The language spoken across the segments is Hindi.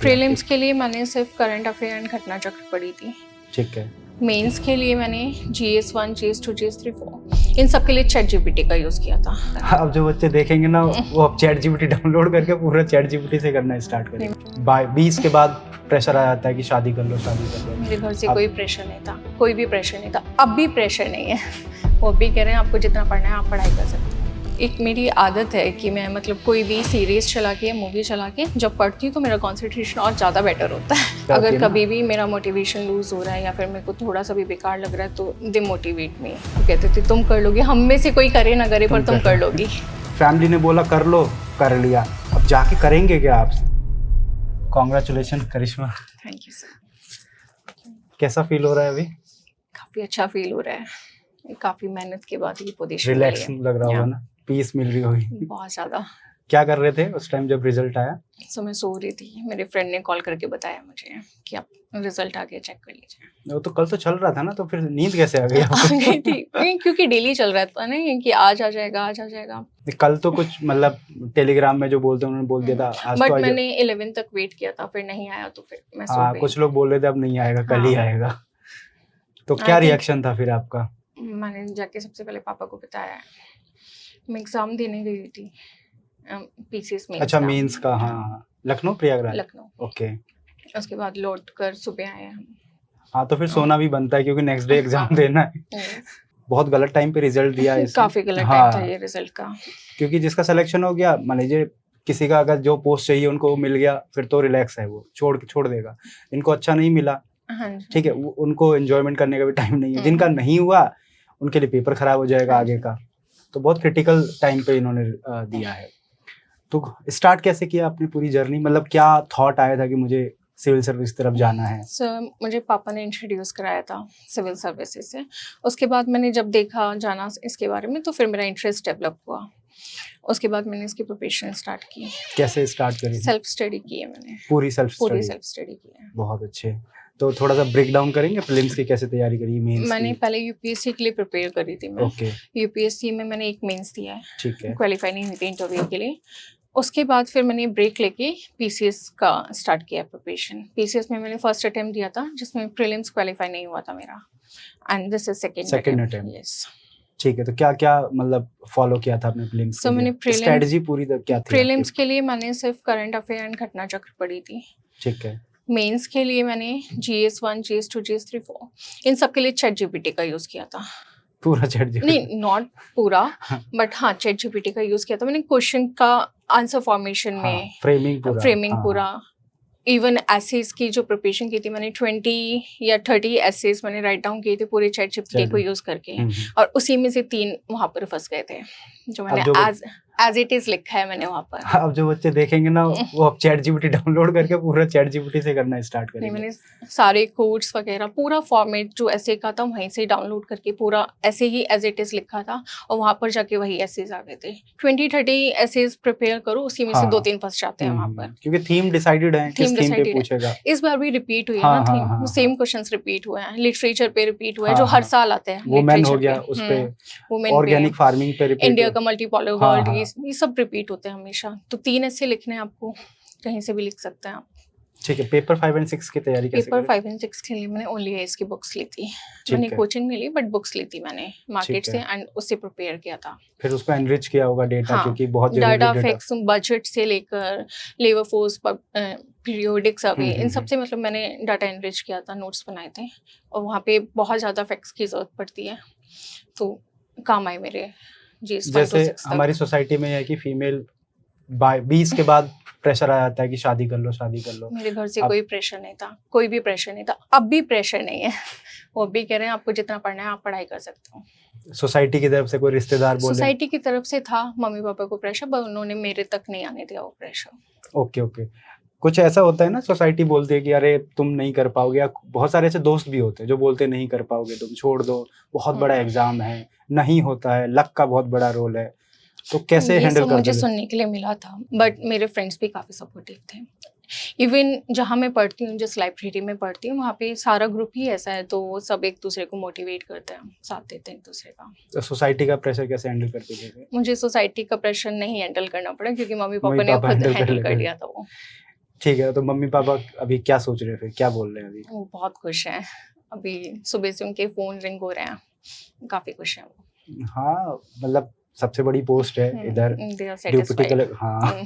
प्रीलिम्स के लिए मैंने सिर्फ करंट अफेयर एंड घटना चक्र पढ़ी थी। ठीक है। मेंस के लिए मैंने GS1, GS2, GS3, 4 इन सब के लिए चैट जीपीटी का यूज़ किया था। अब जो बच्चे देखेंगे ना वो अब चैट जीपीटी डाउनलोड करके पूरा चैट जीपीटी से करना स्टार्ट करेंगे। 20 के बाद प्रेशर आ जाता है कि शादी कर लो शादी कर लो। मेरे घर से कोई प्रेशर नहीं था, कोई भी प्रेशर नहीं था, अब भी प्रेशर नहीं है। वो भी कह रहे हैं आपको जितना पढ़ना है आप पढ़ाई कर सकते हो। एक मेरी आदत है कि मैं मतलब कोई भी सीरीज चला के मूवी चला के जब पढ़ती हूँ तो मेरा कंसंट्रेशन और ज़्यादा बेटर होता है। अगर कभी भी मेरा मोटिवेशन लूज हो रहा है या फिर मेरे को थोड़ा सा भी बेकार लग रहा है तो दे मोटिवेट मी। तो कहते थे तुम कर लोगी, हम में से कोई करे ना करे पर तुम कर लोगी। फैमिली ने बोला कर लो, कर लिया, अब जाके करेंगे क्या आप? Congratulation Karishma. Thank you sir. कैसा फील हो रहा है अभी? काफ़ी अच्छा फील हो रहा है, काफ़ी मेहनत के बाद ये पोजीशन रिलैक्स लग रहा होगा ना, पीस मिल रही होगी बहुत ज़्यादा। क्या कर रहे थे उस टाइम जब रिजल्ट आया? सो मैं सो रही थी, मेरे फ्रेंड ने कॉल करके बताया मुझे कि आप रिजल्ट आ गया चेक कर लीजिए। वो तो कल तो चल रहा था ना, तो फिर नींद कैसे आ गई आ गई थी क्योंकि डेली चल रहा था ना कि आज आ जाएगा आज आ जाएगा। कल तो कुछ मतलब टेलीग्राम में जो बोलते हैं उन्होंने बोल दिया था आज बट तो मैंने 11 तक वेट किया था, फिर नहीं आया तो फिर मैं सो गई। कुछ लोग बोल रहे थे अब नहीं आएगा कल ही आएगा। तो क्या रिएक्शन था फिर आपका? मैंने जाके सबसे पहले पापा को बताया। मैं एग्जाम देने गई थी पीसीएस मेंस। अच्छा मेंस का, हाँ लखनऊ प्रयागराज। लखनऊ। ओके। उसके बाद लौट कर सुबह आए हम। हाँ तो फिर सोना भी बनता है क्योंकि नेक्स्ट डे एग्जाम देना है। बहुत गलत टाइम पे रिजल्ट दिया है। काफी गलत टाइम था ये रिजल्ट का, क्योंकि जिसका सिलेक्शन हो गया मान लीजिए किसी का अगर जो पोस्ट चाहिए उनको मिल गया फिर तो रिलैक्स है, वो छोड़ देगा। इनको अच्छा नहीं मिला, ठीक है, उनको एंजॉयमेंट करने का भी टाइम नहीं है। जिनका नहीं हुआ उनके लिए पेपर खराब हो जाएगा आगे का। तो बहुत क्रिटिकल टाइम पे इन्होंने दिया है। तो स्टार्ट कैसे किया आपने पूरी जर्नी, मतलब क्या थॉट आया था कि मुझे सिविल सर्विस की तरफ जाना है? सर मुझे पापा ने इंट्रोड्यूस कराया था सिविल सर्विसेज से। उसके बाद मैंने जब देखा जाना इसके बारे में तो फिर मेरा इंटरेस्ट डेवलप हुआ। उसके बाद मैंने इसकी प्रिपरेशन स्टार्ट की। कैसे स्टार्ट करी? सेल्फ स्टडी की है मैंने। पूरी सेल्फ स्टडी की है। बहुत अच्छे। तो थोड़ा सा ब्रेक डाउन करेंगे प्रीलिम्स की कैसे तैयारी करी, मेंस मैंने की? पहले यूपीएससी के लिए प्रिपेयर करी थी मैं। ओके। यूपीएससी में मैंने एक मेंस दिया है, ठीक है। क्वालिफाई नहीं हुई थी इंटरव्यू के लिए। उसके बाद फिर मैंने ब्रेक लेके पीसीएस का स्टार्ट किया प्रिपरेशन। पीसीएस में मैंने फर्स्ट अटेम्प्ट दिया था जिसमें प्रीलिम्स क्वालिफाई नहीं हुआ था मेरा, and this is second attempt. Yes. ठीक है। तो क्या क्या मतलब फॉलो किया था आपने प्रीलिम्स के लिए? मैंने स्ट्रेटजी पूरी क्या थी? प्रीलिम्स के लिए मैंने सिर्फ करंट अफेयर एंड घटना चक्र पढ़ी थी। ठीक है। मेंस के लिए मैंने GS1, GS2, GS3, 4 इन सब के लिए चैट जीपीटी का यूज किया था। पूरा चैट जीपीटी? नहीं, नॉट पूरा बट हाँ चैट जीपीटी का यूज किया था मैंने। क्वेश्चन का आंसर फॉर्मेशन में फ्रेमिंग पूरा इवन एसेज की जो प्रिपरेशन की थी मैंने 20 या 30 एसेज मैंने राइट डाउन किए थे पूरे चैट जीपीटी को यूज करके। और उसी में से 3 वहां पर फंस गए थे जो मैंने एज इट इज लिखा है मैंने वहां पर। अब जो बच्चे देखेंगे ना वो अब चैट जीपीटी डाउनलोड करके पूरा चैट जीपीटी से करना स्टार्ट करेंगे। मैंने सारे कोड्स वगैरह पूरा फॉर्मेट जो ऐसे का था वहीं से डाउनलोड करके पूरा ऐसे ही एज इट इज लिखा था और वहां पर जाके वही एसेज आ गए थे। 20-30 एसेज प्रिपेयर करो, उसी में से 2-3 फंस जाते हैं वहां पर क्योंकि थीम डिसाइडेड है, किस थीम पे पूछेगा। इस बार भी रिपीट हुई है ना थीम, सेम क्वेश्चंस रिपीट हुए हैं। लिटरेचर पे रिपीट हुए हैं जो हर साल आते हैं। वुमेन हो गया, उस पे ऑर्गेनिक फार्मिंग पे रिपीट, इंडिया का मल्टीपोलर वर्ल्ड, ये सब रिपीट होते हैं हमेशा। तो 3 ऐसे लिखने हैं आपको, कहीं से भी लिख सकते हैं आप। ठीक है। पेपर 5 और 6 की तैयारी कैसे करें? पेपर 5 और 6 के लिए मैंने ओनली एस की बुक्स ली थी। मैंने कोचिंग नहीं ली बट बुक्स ली थी मैंने मार्केट से एंड उससे प्रिपेयर किया था। फिर उसको एनरिच किया होगा डेटा, क्योंकि बहुत जरूरी डाटा फैक्ट्स बजट से लेकर लेबर फोर्स पीरियोडिक सर्वे इन सब से मतलब मैंने डाटा एनरिच किया था, नोट्स बनाए थे। और वहाँ पे बहुत ज़्यादा फैक्ट्स की जरूरत पड़ती है तो काम आए मेरे। जैसे हमारी सोसाइटी में है कि फीमेल 20 के बाद प्रेशर आ जाता है कि शादी कर लो शादी कर लो। मेरे घर से कोई प्रेशर नहीं था, कोई भी प्रेशर नहीं था, अब भी प्रेशर नहीं है। वो भी कह रहे हैं आपको जितना पढ़ना है आप पढ़ाई कर सकते हो। सोसाइटी की तरफ से कोई रिश्तेदार बोले? सोसाइटी की तरफ से था, मम्मी पापा को प्रेशर, पर उन्होंने मेरे तक नहीं आने दिया वो प्रेशर। ओके। कुछ ऐसा होता है ना, सोसाइटी बोलती है कि अरे तुम नहीं कर पाओगे, या बहुत सारे ऐसे दोस्त भी होते हैं जो बोलते नहीं कर पाओगे तुम, छोड़ दो, बहुत बड़ा एग्जाम है, नहीं होता है, लक का बहुत बड़ा रोल है। तो कैसे हैंडल करते? मुझे सुनने के लिए मिला था बट मेरे फ्रेंड्स भी काफी सपोर्टिव थे। इवन जहाँ मैं पढ़ती हूँ, जिस लाइब्रेरी में पढ़ती हूँ, वहाँ पे सारा ग्रुप ही ऐसा है तो वो सब एक दूसरे को मोटिवेट करते हैं, साथ देते हैं एक दूसरे का। तो सोसाइटी का प्रेशर कैसे हैंडल करते थे? मुझे सोसाइटी का प्रेशर नहीं हैंडल करना पड़ा क्योंकि मम्मी पापा ने खुद हैंडल कर लिया था वो। ठीक है, तो मम्मी पापा अभी क्या सोच रहे हैं, फिर क्या बोल रहे हैं अभी? वो बहुत खुश हैं। अभी सुबह से उनके फ़ोन रिंग हो रहे हैं, काफ़ी खुश हैं वो। हाँ, मतलब सबसे बड़ी पोस्ट है इधर दे आर ड्यूटी के सैटिस्फाइड। लिए। हाँ,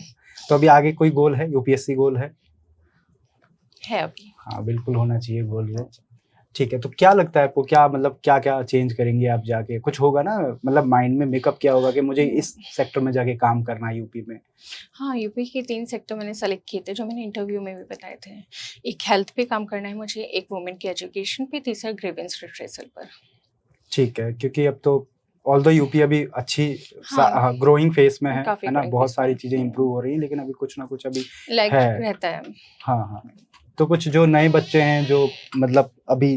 तो अभी आगे कोई गोल है, यूपीएससी गोल है? है अभी। हाँ, बिल्कुल होना चाहिए गोल वो। ठीक है, तो क्या लगता है आपको, क्या मतलब क्या-क्या चेंज करेंगे आप जाके? कुछ होगा ना, मतलब माइंड में मेकअप क्या होगा कि मुझे इस सेक्टर में जाके काम करना है यूपी में? हाँ, यूपी के 3 सेक्टर मैंने सेलेक्ट किए थे, जो मैंने इंटरव्यू में भी बताए थे। एक हेल्थ पे काम करना है मुझे, एक वुमेन की एजुकेशन पे, तीसरा ग्रीवेंस रिट्रेसल पर। ठीक है, क्योंकि अब तो ऑल्दो यूपी अभी अच्छी हाँ, ग्रोइंग फेस में है काफ़ी ना? ग्रोइंग बहुत फेज़ में सारी है। चीज़ें इम्प्रूव हो रही हैं, लेकिन अभी कुछ ना कुछ अभी लैग है। रहता है। हाँ, हाँ। तो कुछ जो नए बच्चे हैं, जो मतलब अभी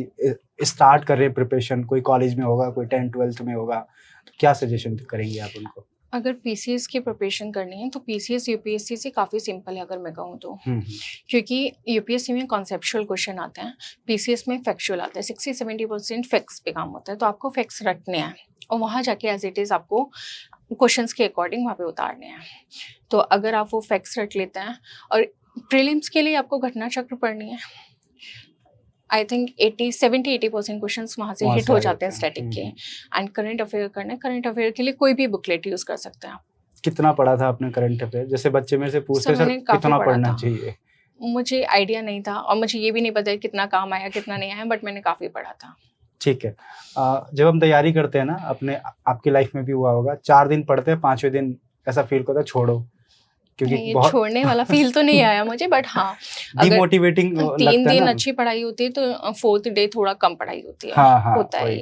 स्टार्ट कर रहे हैं प्रिपरेशन, कोई कॉलेज में होगा, कोई 10th-12th में होगा, तो क्या सजेशन करेंगे आप उनको? अगर पीसीएस की प्रिपरेशन करनी है, तो पीसीएस यूपीएससी से काफ़ी सिंपल है अगर मैं कहूँ तो। हुँ, क्योंकि यूपीएससी में कॉन्सेप्चुअल क्वेश्चन आते हैं, पीसीएस में फैक्चुअल आता है, 60-70% फैक्ट्स पे काम होता है, तो आपको फैक्ट्स रटने हैं और वहाँ जाके एज इट इज़ आपको क्वेश्चंस के अकॉर्डिंग वहाँ पे उतारने हैं। तो अगर आप वो फैक्ट्स रट लेते हैं और प्रीलिम्स के लिए आपको घटना चक्र पढ़नी है, आई थिंक 70-80% क्वेश्चंस वहाँ से वहाँ हिट से हो आ जाते जाते हैं हैं। स्टैटिक हुँ, के। हुँ। एंड करंट अफेयर करना है, करंट अफेयर के लिए कोई भी बुकलेट यूज़ कर सकते हैं आप। कितना पढ़ा था आपने करंट अफेयर? जैसे बच्चे मेरे से पूछते सर हैं, सर मैंने काफ़ी कितना पढ़ा पढ़ना था। चाहिए? मुझे आइडिया नहीं था और मुझे ये भी नहीं पता है कितना काम आया, कितना नहीं आया, बट मैंने काफ़ी पढ़ा था। ठीक है। जब हम तैयारी करते हैं ना, अपने आपकी लाइफ में भी हुआ होगा, 4 दिन पढ़ते हैं, 5वें दिन ऐसा फ़ील होता है छोड़ो, क्योंकि नहीं, ये बहुत छोड़ने वाला फ़ील तो नहीं आया मुझे, बट हाँ, अगर डिमोटिवेटिंग 3 लगता है दिन ना? अच्छी पढ़ाई होती है तो 4th डे थोड़ा कम पढ़ाई होती है। हाँ, हाँ, होता है वही।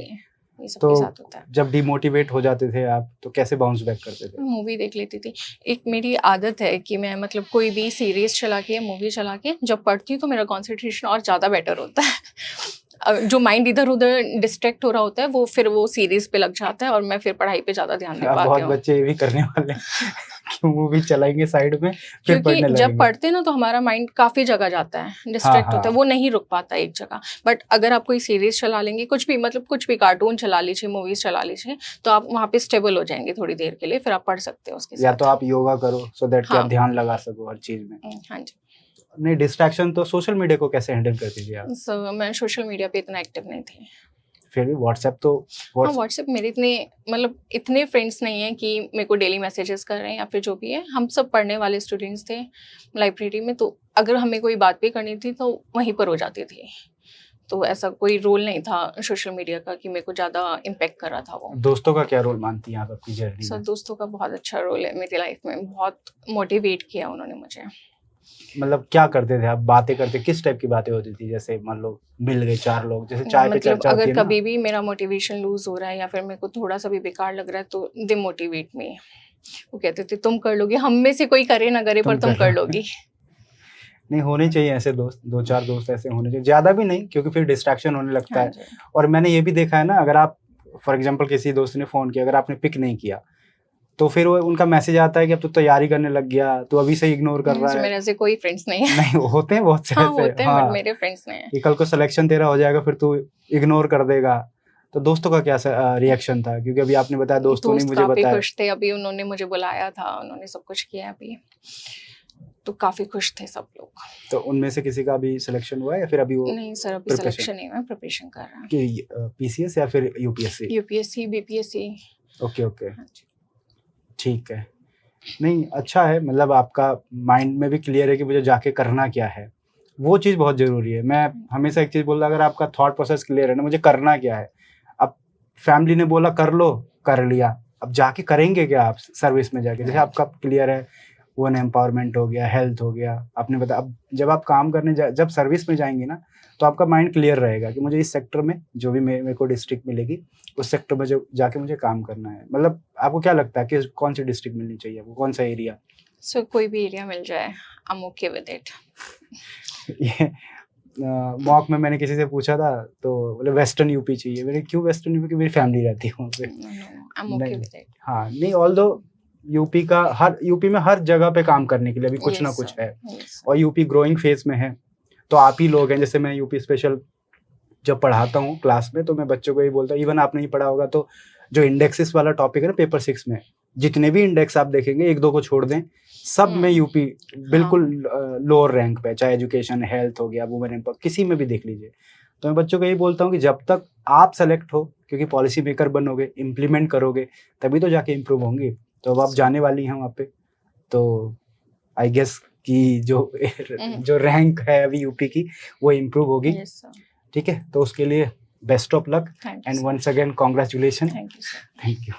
ये सबके तो साथ होता है। जब डिमोटिवेट हो जाते थे आप, तो कैसे बाउंस बैक करते थे? मैं मूवी देख लेती थी। एक मेरी आदत है कि मैं मतलब कोई भी सीरीज़ चला के या मूवी चला के जब पढ़ती हूँ तो मेरा कंसंट्रेशन और ज़्यादा बेटर होता है। जो माइंड इधर-उधर डिस्ट्रैक्ट हो रहा होता है वो फिर वो सीरीज़ पे लग जाता है और मैं फिर पढ़ाई पे ज़्यादा ध्यान दे अब पाती बहुत हूँ। बच्चे ये भी करने वाले हैं कि मूवी चलाएँगे साइड में, फिर क्योंकि पढ़ने जब लगेंगे। पढ़ते हैं ना तो हमारा माइंड काफ़ी जगह जाता है, हाँ, डिस्ट्रैक्ट होता है, हाँ। वो नहीं रुक पाता एक जगह। बट अगर आप कोई सीरीज़ चला लेंगे, कुछ भी मतलब कुछ भी कार्टून चला लीजिए, मूवीज़ चला लीजिए, तो आप वहाँ पे स्टेबल हो जाएँगे थोड़ी देर के लिए, फिर आप पढ़ सकते हो उसके या तो साथ। आप योगा करो सो दैट कि आप हाँ। ध्यान लगा सको हर चीज़ में। हाँ जी। नहीं, डिस्ट्रैक्शन तो सोशल मीडिया को कैसे हैंडल करती थी आप? सो मैं सोशल मीडिया पे इतना एक्टिव नहीं थी। फिर भी व्हाट्सएप तो हाँ, व्हाट्स व्हाट्सएप मेरे इतने मतलब इतने फ्रेंड्स नहीं हैं कि मेरे को डेली मैसेजेस कर रहे हैं या फिर जो भी है। हम सब पढ़ने वाले स्टूडेंट्स थे लाइब्रेरी में, तो अगर हमें कोई बात भी करनी थी तो वहीं पर हो जाती थी। तो ऐसा कोई रोल नहीं था सोशल मीडिया का कि मेरे को ज़्यादा इम्पैक्ट कर रहा था वो। दोस्तों का क्या रोल मानती हैं आप अपनी जर्नी सो में? दोस्तों का बहुत अच्छा रोल है मेरी लाइफ में, बहुत मोटिवेट किया उन्होंने मुझे। मतलब क्या करते थे आप? बातें करते, किस टाइप की बातें होती थी? जैसे मान लो मिल गए 4 लोग, जैसे चाय पे मतलब चर्चा होती अगर है ना? कभी भी मेरा मोटिवेशन लूज़ हो रहा है या फिर मेरे को थोड़ा-सा भी बेकार लग रहा है तो दे मोटिवेट मी। वो कहते थे तुम कर लोगी, हम में से कोई करे ना करे पर तुम तुम कर कर लो। लोगी। नहीं, होने चाहिए ऐसे दोस्त, 2-4 दोस्त ऐसे होने चाहिए। ज़्यादा भी नहीं, क्योंकि फिर डिस्ट्रैक्शन होने लगता हाँ है। जी। और मैंने ये भी देखा है ना, अगर आप फॉर एग्ज़ाम्पल किसी दोस्त ने फ़ोन किया, अगर आपने पिक नहीं किया, तो फिर वो उनका मैसेज आता है कि अब तू तैयारी करने लग गया, तू अभी से इग्नोर कर रहा जी, है। मेरे ऐसे कोई फ्रेंड्स नहीं है। नहीं, होते हैं बहुत से हाँ, ऐसे। होते हैं बट हाँ, मेरे फ्रेंड्स नहीं हैं। कि कल को सिलेक्शन तेरा हो जाएगा, फिर तू इग्नोर कर देगा। तो दोस्तों का क्या रिएक्शन था? क्योंकि अभी आपने बताया, दोस्तों ने दोस्त मुझे काफ़ी बताया। खुश थे, अभी उन्होंने मुझे बुलाया था, उन्होंने सब कुछ किया अभी। तो काफ़ी खुश थे सब लोग। तो उनमें से किसी का अभी सिलेक्शन हुआ है या फिर अभी वो नहीं सर, अभी प्रिपरेशन सिलेक्शन नहीं हुआ है, प्रिपरेशन कर रहे हैं। कि पीसीएस या फिर UPSC? UPSC, BPSC. Okay, okay, हाँ जी। ठीक है। नहीं, अच्छा है, मतलब आपका माइंड में भी क्लियर है कि मुझे जाके करना क्या है। वो चीज़ बहुत ज़रूरी है। मैं हमेशा एक चीज़ बोलता, अगर आपका थॉट प्रोसेस क्लियर है ना, मुझे करना क्या है। अब फैमिली ने बोला कर लो, कर लिया। अब जाके करेंगे क्या आप सर्विस में जाके? जैसे आपका क्लियर है, वुमेन एम्पावरमेंट हो गया, हेल्थ हो गया, आपने बताया। अब जब आप काम करने जब सर्विस में जाएँगे ना, तो आपका माइंड क्लियर रहेगा कि मुझे इस सेक्टर में जो भी मेरे को डिस्ट्रिक्ट मिलेगी, उस सेक्टर में जो जाके मुझे काम करना है। मतलब आपको क्या लगता है कि कौन-सी डिस्ट्रिक्ट मिलनी चाहिए आपको, कौन-सा एरिया? सो कोई भी एरिया मिल जाए, I am okay with it. ये मॉक में मैंने किसी से पूछा था, तो बोले वेस्टर्न यूपी चाहिए। मैंने क्यों वेस्टर्न यूपी? क्योंकि मेरी फैमिली रहती है वहाँ पे। नो, आई एम ओके नहीं, विद इट। हाँ, नहीं, ऑल्दो यूपी में हर जगह पे काम करने के लिए अभी कुछ ना यस कुछ सर, है। यस। और यूपी ग्रोइंग फेज में है, तो आप ही लोग हैं। जैसे मैं यूपी स्पेशल जब पढ़ाता हूँ क्लास में, तो मैं बच्चों को यही बोलता हूँ, इवन आपने ही पढ़ा होगा, तो जो इंडेक्सेस वाला टॉपिक है ना पेपर 6 में, जितने भी इंडेक्स आप देखेंगे 1-2 को छोड़ दें, सब में यूपी बिल्कुल लोअर रैंक पे, चाहे एजुकेशन, हेल्थ हो गया, वुमेन एम्पावर, किसी में भी देख लीजिए। तो मैं बच्चों को यही बोलता हूँ कि जब तक आप सेलेक्ट हो, क्योंकि पॉलिसी मेकर बनोगे, इम्प्लीमेंट करोगे, तभी तो जाके इम्प्रूव होंगी। तो अब आप जाने वाली हैं वहाँ पे, तो आई गेस कि जो रैंक है अभी यूपी की वो इम्प्रूव होगी। ठीक है, तो उसके लिए best of luck and once again congratulation. Thank you sir. Thank you.